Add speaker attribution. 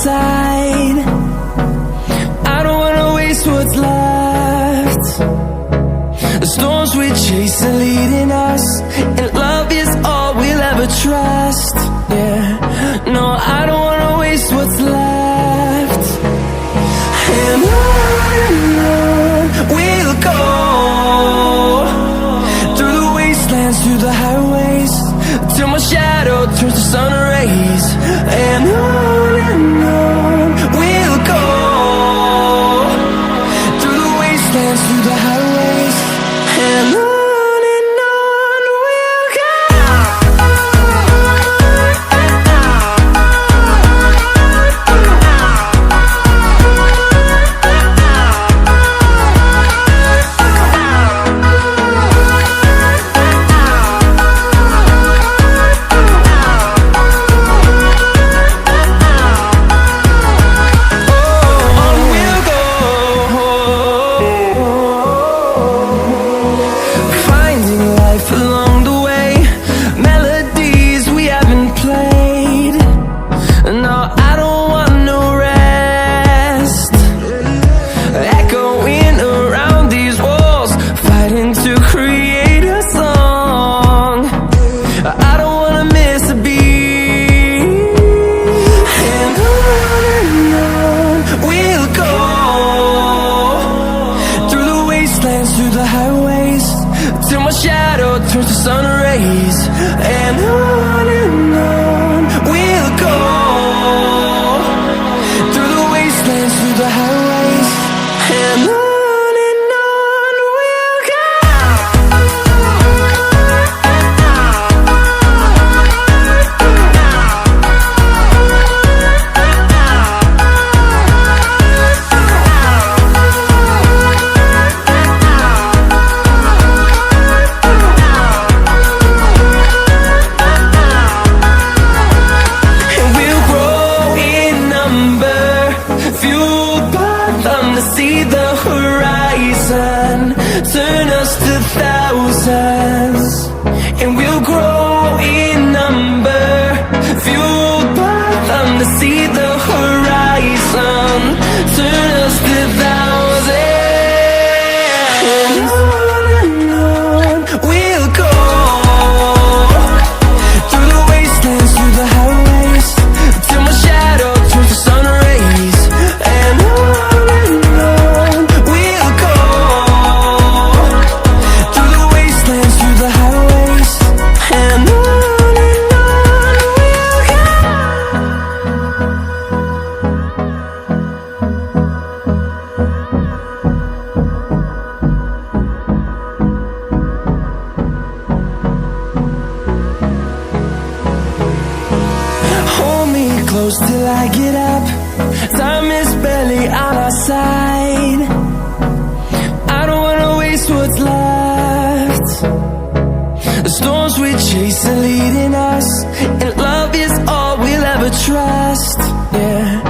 Speaker 1: side. I don't wanna waste what's left. The storms we chase are leading us, and love is all we'll ever trust. Yeah, no, I don't wanna waste what's left. And on we'll go, through the wastelands, through the highways, till my shadow turns to sun rays. And on we'll go, through the wastelands, through the highways, and on we'll go. Through the highways, till my shadow turns to sun rays. And on we'll go, through the wastelands, through the highways, and on we'll go. See the horizon turn us to thousands, and we'll grow in number, fueled by them. To see the horizon turn us to thousands, and on we'll go, through the wastelands, through the highways, till my shadow turns to sun rays. And close till I get up, time is barely on our side. I don't wanna waste what's left. The storms we chase are leading us, and love is all we'll ever trust. Yeah.